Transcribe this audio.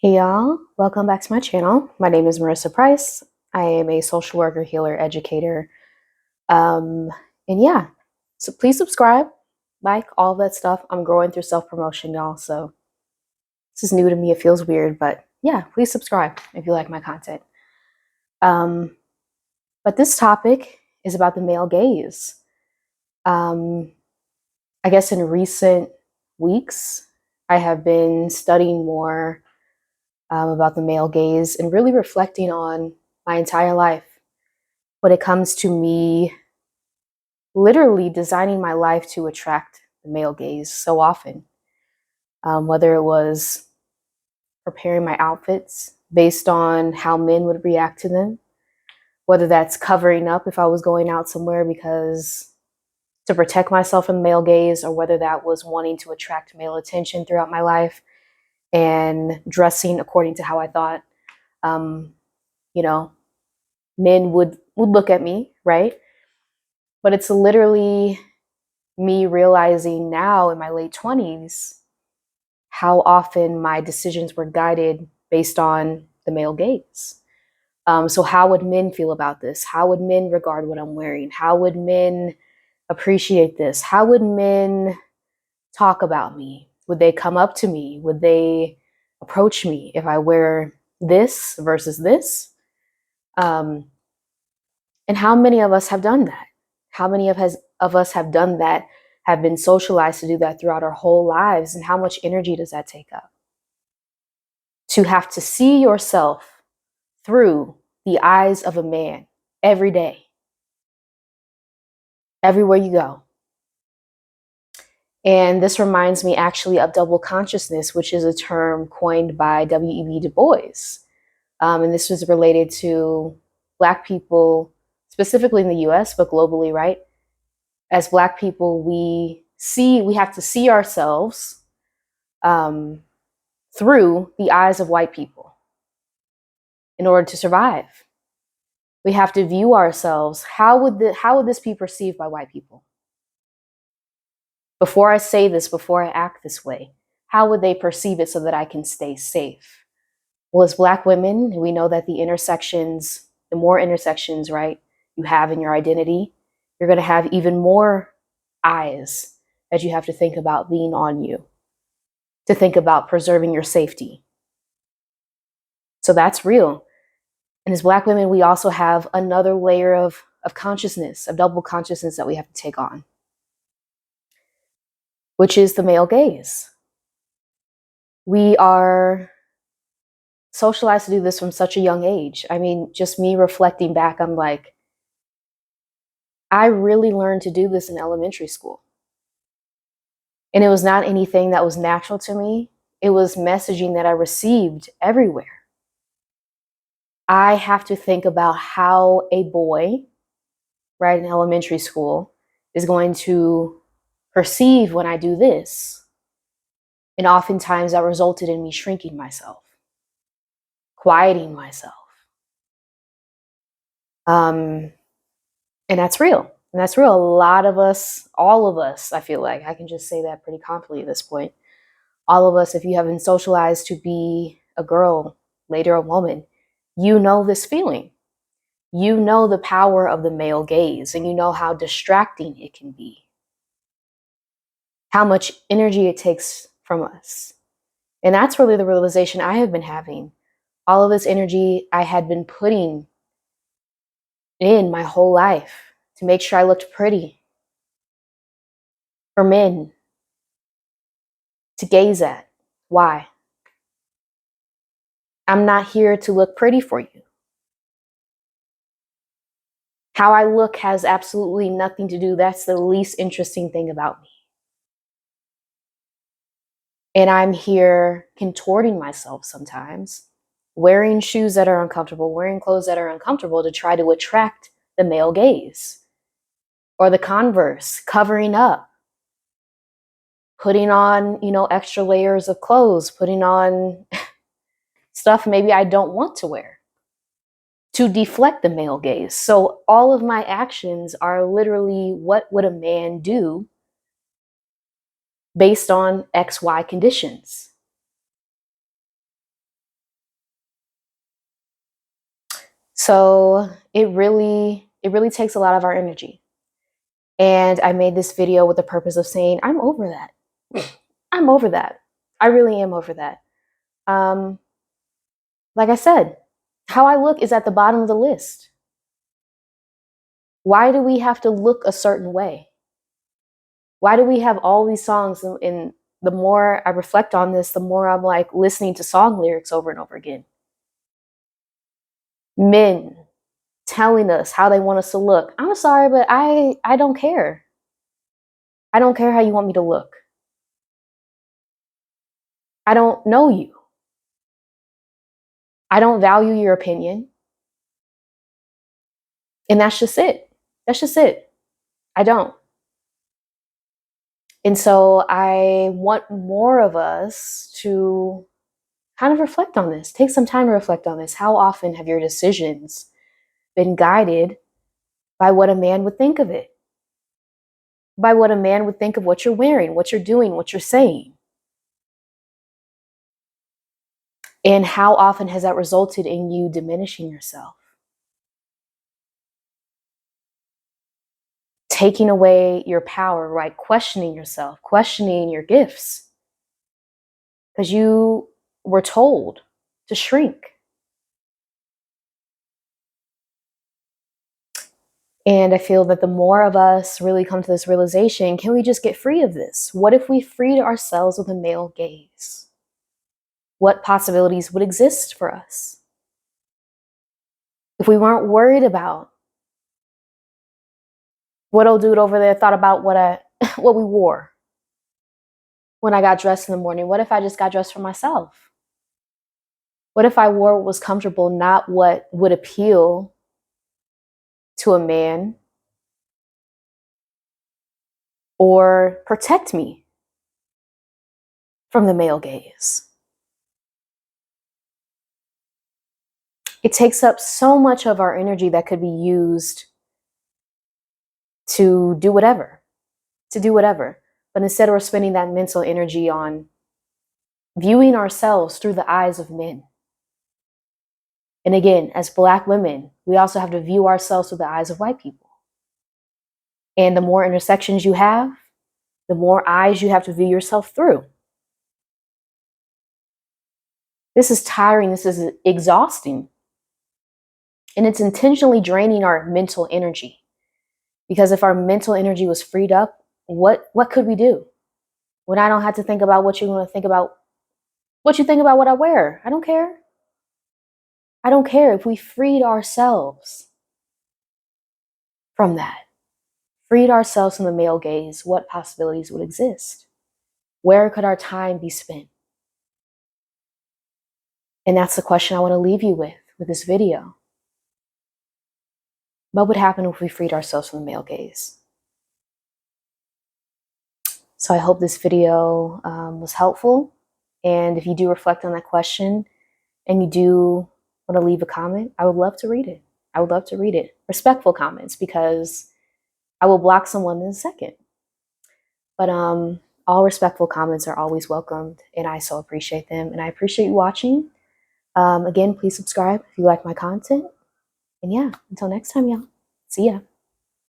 Hey y'all, welcome back to my channel. My name is Marissa Price. I am a social worker, healer, educator. Um, and yeah, so please subscribe, like all that stuff. I'm growing through self-promotion, y'all. So this is new to me. It feels weird, but yeah, please subscribe if you like my content. Um, but this topic is about the male gaze. Um, I guess in recent weeks, I have been studying more about the male gaze and really reflecting on my entire life when it comes to me literally designing my life to attract the male gaze so often. Whether it was preparing my outfits based on how men would react to them, whether that's covering up if I was going out somewhere because to protect myself from the male gaze, or whether that was wanting to attract male attention throughout my life and dressing according to how I thought, um, you know, men would look at me, right? But it's literally me realizing now in my late 20s how often my decisions were guided based on the male gaze. So how would men feel about this? How would men regard what I'm wearing? How would men appreciate this? How would men talk about me? Would they come up to me? Would they approach me if I wear this versus this? Um, And how many of us have done that? How many of us have done that, have been socialized to do that throughout our whole lives? And how much energy does that take up? To have to see yourself through the eyes of a man every day, everywhere you go. And this reminds me actually of double consciousness, which is a term coined by W.E.B. Du Bois. And this was related to Black people, specifically in the US, but globally, right? As Black people, we have to see ourselves um, through the eyes of white people in order to survive. We have to view ourselves. How would this be perceived by white people? Before I say this, before I act this way, how would they perceive it so that I can stay safe? Well, as Black women, we know that the more intersections, right, you have in your identity, you're going to have even more eyes that you have to think about being on you, to think about preserving your safety. So that's real. And as Black women, we also have another layer of consciousness, of double consciousness that we have to take on, which is the male gaze. We are socialized to do this from such a young age. I mean, just me reflecting back, I'm like, I really learned to do this in elementary school. And it was not anything that was natural to me. It was messaging that I received everywhere. I have to think about how a boy, right, in elementary school is going to perceive when I do this. And oftentimes that resulted in me shrinking myself, quieting myself. Um, and that's real. And that's real. A lot of us, all of us, I feel like I can just say that pretty confidently at this point. All of us, if you have been socialized to be a girl, later a woman, you know this feeling. You know the power of the male gaze, and you know how distracting it can be, how much energy it takes from us. And that's really the realization I have been having. All of this energy I had been putting in my whole life to make sure I looked pretty for men to gaze at. Why? I'm not here to look pretty for you. How I look has absolutely nothing to do. That's the least interesting thing about me. And I'm here contorting myself sometimes, wearing shoes that are uncomfortable, wearing clothes that are uncomfortable to try to attract the male gaze. Or the converse, covering up, putting on, extra layers of clothes, putting on stuff maybe I don't want to wear to deflect the male gaze. So all of my actions are literally what would a man do based on XY conditions. So it really takes a lot of our energy. And I made this video with the purpose of saying, I'm over that. I'm over that. I really am over that. Like I said, how I look is at the bottom of the list. Why do we have to look a certain way? Why do we have all these songs? And the more I reflect on this, the more I'm like listening to song lyrics over and over again. Men telling us how they want us to look. I'm sorry, but I don't care. I don't care how you want me to look. I don't know you. I don't value your opinion. And that's just it. That's just it. I don't. And so I want more of us to kind of reflect on this. Take some time to reflect on this. How often have your decisions been guided by what a man would think of it? By what a man would think of what you're wearing, what you're doing, what you're saying? And how often has that resulted in you diminishing yourself? Taking away your power, right? Questioning yourself, questioning your gifts. Because you were told to shrink. And I feel that the more of us really come to this realization, can we just get free of this? What if we freed ourselves with a male gaze? What possibilities would exist for us? If we weren't worried about what old dude over there thought about what we wore when I got dressed in the morning, what if I just got dressed for myself? What if I wore what was comfortable, not what would appeal to a man or protect me from the male gaze? It takes up so much of our energy that could be used to do whatever. But instead, we're spending that mental energy on viewing ourselves through the eyes of men. And again, as Black women, we also have to view ourselves through the eyes of white people. And the more intersections you have, the more eyes you have to view yourself through. This is tiring. This is exhausting. And it's intentionally draining our mental energy. Because if our mental energy was freed up, what could we do? When I don't have to think about what you're going to think about, what you think about what I wear. I don't care. I don't care. If we freed ourselves from that, freed ourselves from the male gaze, what possibilities would exist? Where could our time be spent? And that's the question I want to leave you with this video. What would happen if we freed ourselves from the male gaze? So I hope this video was helpful. And if you do reflect on that question and you do want to leave a comment, I would love to read it. I would love to read it. Respectful comments, because I will block someone in a second. But all respectful comments are always welcomed, and I so appreciate them. And I appreciate you watching. Again, please subscribe if you like my content. And yeah, until next time, y'all. See ya.